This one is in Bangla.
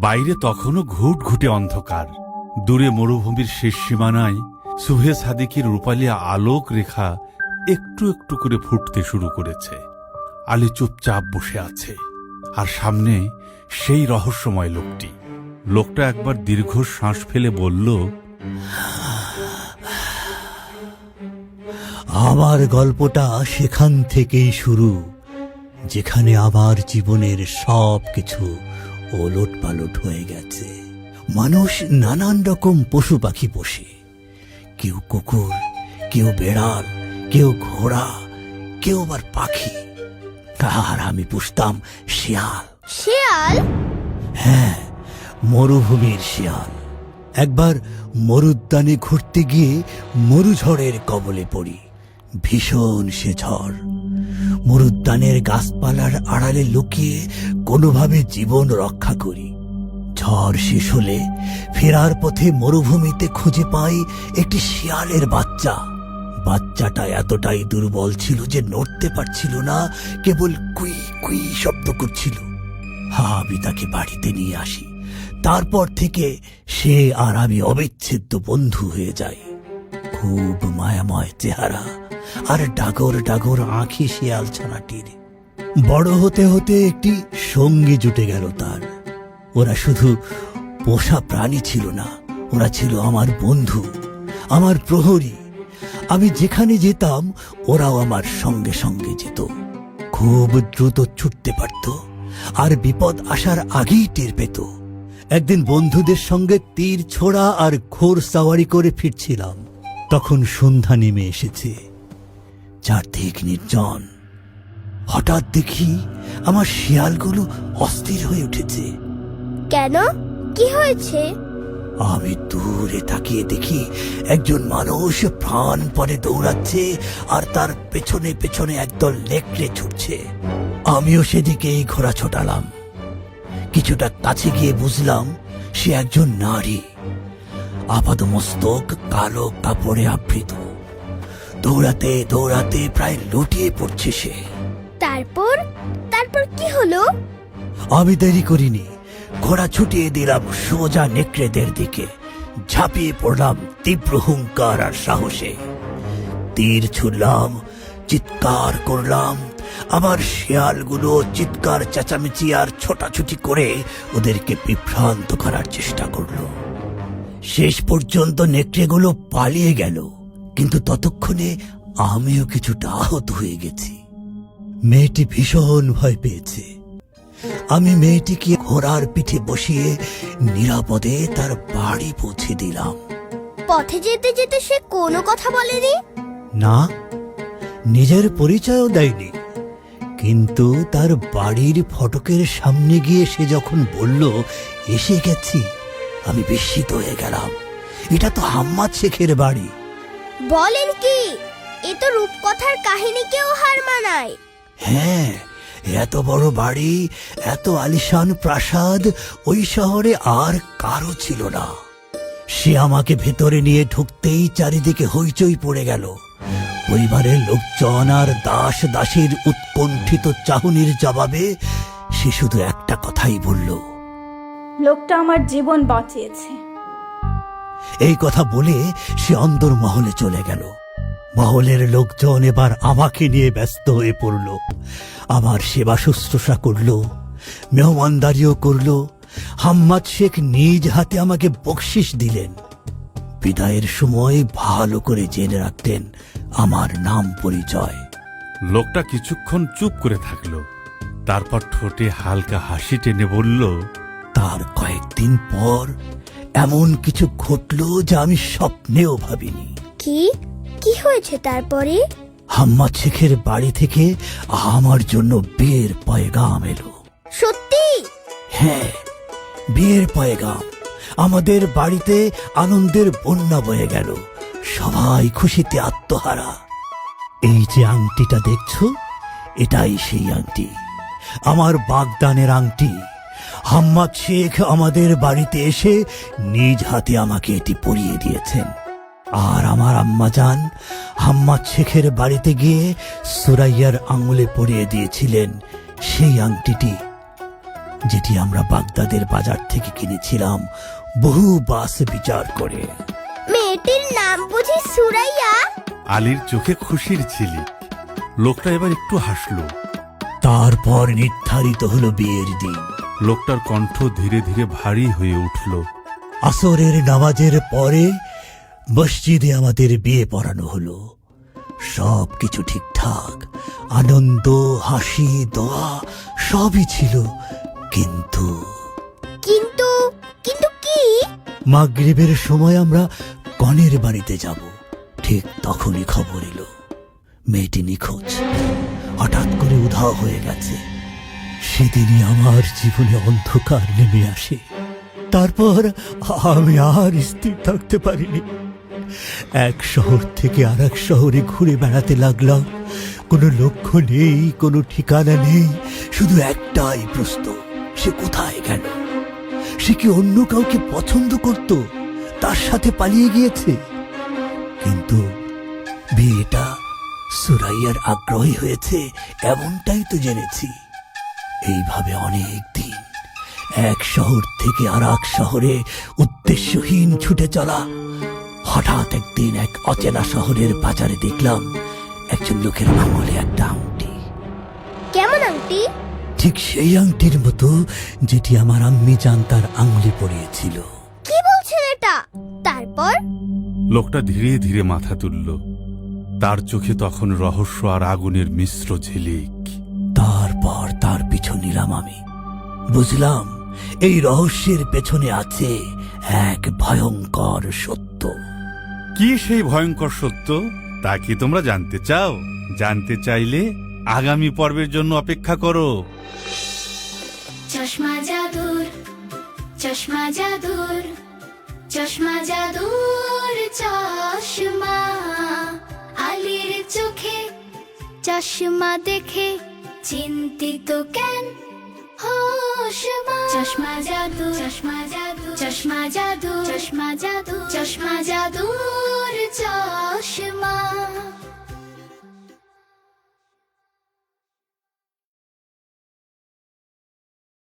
বাইরে তখনও ঘুটঘুটে অন্ধকার। দূরে মরুভূমির শেষ সীমানায় সুহে সাদিকের রূপালী আলোক রেখা একটু একটু করে ফুটতে শুরু করেছে। আলী চুপচাপ বসে আছে, আর সামনে সেই রহস্যময় লোকটি। লোকটা একবার দীর্ঘ শ্বাস ফেলে বলল, আমার গল্পটা সেখান থেকেই শুরু, যেখানে আমার জীবনের সব কিছু ওলট পালট হয়ে গেছে। মানুষ নানান রকম পশু পাখি পোষে, কেউ কুকুর, কেউ বেড়াল, কেউ ঘোড়া, কেউ আবার পাখি। আর আমি পুষতাম শিয়াল। শিয়াল? হ্যাঁ, মরুভূমির শিয়াল। একবার মরুদ্যানে ঘুরতে গিয়ে মরুঝড়ের কবলে পড়ি। ভীষণ সে ঝড়। মরুদ্যানের গাছপালার আড়ালে লুকিয়ে কোনোভাবে জীবন রক্ষা করি। ঝড় শেষ হলে ফেরার পথে মরুভূমিতে খুঁজে পাই একটি শিয়ালের বাচ্চা। বাচ্চাটা এতটাই দুর্বল ছিল যে নড়তে পারছিল না, কেবল কুই কুই শব্দ করছিল। আমি তাকে বাড়িতে নিয়ে আসি। তারপর থেকে সে আর আমি অবিচ্ছেদ্য বন্ধু হয়ে যাই। খুব মায়াময় চেহারা আর ডাগর ডাগর আঁখি শিয়াল ছানাটির। বড় হতে হতে একটি সঙ্গী জুটে গেল তার। ওরা শুধু পোষা প্রাণী ছিল না, ওরা ছিল আমার বন্ধু, আমার প্রহরী। আমি যেখানে যেতাম ওরাও আমার সঙ্গে সঙ্গে যেত। খুব দ্রুত ছুটতে পারত, আর বিপদ আসার আগেই টের পেত। একদিন বন্ধুদের সঙ্গে তীর ছোড়া আর ঘোড় সাওয়ারি করে ফিরছিলাম। তখন সন্ধ্যা নেমে এসেছে, চারদিক নির্জন। হঠাৎ দেখি আমার শিয়ালগুলো অস্থির হয়ে উঠেছে। কেন? কি হয়েছে? আমি দূরে তাকিয়ে দেখি একজন মানুষ প্রাণপণে দৌড়াচ্ছে, আর তার পেছনে পেছনে একদল নেকড়ে ছুটছে। আমিও সেদিকেই ঘোড়া ছোটালাম। কিছুটা কাছে গিয়ে বুঝলাম সে একজন নারী, আপাদমস্তক কালো কাপড়ে আবৃত। দৌড়াতে দৌড়াতে প্রায় লুটিয়ে পড়ছে সে। তারপর তারপর কি হলো? আমি দেরি করিনি, ঘোড়া ছুটিয়ে দিলাম সোজা নেকড়েদের দিকে। ঝাঁপিয়ে পড়লাম তীব্র হুঙ্কার আর সাহসে। তীর ছুড়লাম, চিৎকার করলাম। আমার শিয়ালগুলো চিৎকার চেঁচামেচি আর ছোটাছুটি করে ওদেরকে বিভ্রান্ত করার চেষ্টা করলো। শেষ পর্যন্ত নেকড়েগুলো পালিয়ে গেল, কিন্তু ততক্ষণে আমিও কিছুটা আহত হয়ে গেছি। মেয়েটি ভীষণ ভয় পেয়েছে। আমি মেয়েটিকে ঘোড়ার পিঠে বসিয়ে নিরাপদে তার বাড়ি পৌঁছে দিলাম। পথে যেতে যেতে সে কোনো কথা বলেনি? না, নিজের পরিচয়ও দেয়নি। কিন্তু তার বাড়ির ফটকের সামনে গিয়ে সে যখন বলল এসে গেছি, আমি বিস্মিত হয়ে গেলাম। এটা তো হাম্মাদ শেখের বাড়ি। বলেন কি? এ তো রূপকথার কাহিনীকেও হার মানায়। হ্যাঁ, এত বড় বাড়ি, এত আলিশান প্রাসাদ ওই শহরে আর কারো ছিল না। সে আমাকে ভেতরে নিয়ে ঢুকতেই চারিদিকে হইচই পড়ে গেল। পরিবারের লোকজন আর দাস দাসীর উৎকণ্ঠিত চাহনির জবাবে সে শুধু একটা কথাই বলল, লোকটা আমার জীবন বাঁচিয়েছে। এই কথা বলে সে অন্দরমহলে চলে গেল। মহলের লোকজন এবার আমাকে নিয়ে ব্যস্ত হয়ে পড়ল। আমার সেবা শুশ্রূষা করল, মেহমানদারিও করল। হাম্মাদ শেখ নিজ হাতে আমাকে বকশিশ দিলেন। বিদায়ের সময় ভালো করে জেনে রাখতেন আমার নাম পরিচয়। লোকটা কিছুক্ষণ চুপ করে থাকল, তারপর ঠোঁটে হালকা হাসি টেনে বলল, তার কয়েকদিন পর এমন কিছু ঘটল যা আমি স্বপ্নেও ভাবিনি। কি কি হয়েছে তারপরে? হাম্মাদ শেখের বাড়ি থেকে আমার জন্য বিয়ের পয়গাম এলো। সত্যি? হ্যাঁ, বিয়ের পয়গাম। আমাদের বাড়িতে আনন্দের বন্যা বয়ে গেল। সবাই খুশিতে আত্মহারা। এই যে আংটিটা দেখছো, এটাই সেই আংটি, আমার বাগদানের আংটি। হাম্মাদ শেখ আমাদের বাড়িতে এসে নিজ হাতে আমাকে এটি পরিয়ে দিয়েছেন। আর আমার আম্মাজান হাম্মাদ শেখের বাড়িতে গিয়ে সুরাইয়ার আঙুলে পরিয়ে দিয়েছিলেন সেই আংটিটি। যেটি আমরা বাগদাদের বাজার থেকে কিনেছিলাম বহু বাস বিচার করে। মেয়েটির নাম বুঝি সুরাইয়া? আলীর চোখে খুশির ঝিলিক। লোকটা এবার একটু হাসল। তারপর নির্ধারিত হলো বিয়ের দিন। লোকটার কণ্ঠ ধীরে ধীরে ভারী হয়ে উঠল। আসরের নামাজের পরে মসজিদে আমাদের বিয়ে পড়ানো হলো। সব কিছু ঠিকঠাক, আনন্দ, হাসি, দোয়া সবই ছিল। কিন্তু কিন্তু কিন্তু কি? মাগরিবের সময় আমরা কনের বাড়িতে যাব। ঠিক তখনই খবর এলো মেয়েটি নিখোঁজ, হঠাৎ করে উধাও হয়ে গেছে। সেদিনই আমার জীবনে অন্ধকার নেমে আসে। তারপর আমি আর স্থির থাকতে পারিনি। এক শহর থেকে আর এক শহরে ঘুরে বেড়াতে লাগলাম। কোনো লক্ষ্য নেই, কোনো ঠিকানা নেই, শুধু একটাই প্রশ্ন, সে কোথায় গেল? সে কি অন্য কাউকে পছন্দ করত, তার সাথে পালিয়ে গিয়েছে? কিন্তু বিয়েটা সুরাইয়ার আগ্রহী হয়েছে এমনটাই তো জেনেছি। এইভাবে অনেক দিন এক শহর থেকে আর এক শহরে উদ্দেশ্যহীন ছুটে চলা। হঠাৎ একদিন এক অচেনা শহরের বাজারে দেখলাম একজন লোকের আঙুলে একটা আংটি। কেমন আংটি? ঠিক সেই আংটির মতো যেটি আমার আম্মি জান তার আঙুলে পরিয়েছিল। কি বলছেন এটা? তারপর? লোকটা ধীরে ধীরে মাথা তুলল। তার চোখে তখন রহস্য আর আগুনের মিশ্র ঝিলিক। তারপর তার পিছু নিলাম আমি। বুঝলাম এই রহস্যের পেছনে আছে এক ভয়ঙ্কর সত্য। কি সেই ভয়ঙ্কর সত্য? তা কি তোমরা জানতে চাও? জানতে চাইলে আগামী পর্বের জন্য অপেক্ষা করো। চশমা জাদুর, চশমা জাদুর, চশমা জাদুর চশমা। আলীর চোখে চশমা দেখে চিন্তিত কেন হোশমা। চশমা জাদু, চশমা জাদু, চশমা জাদু, চশমা জাদু, চশমা জাদুর চশমা।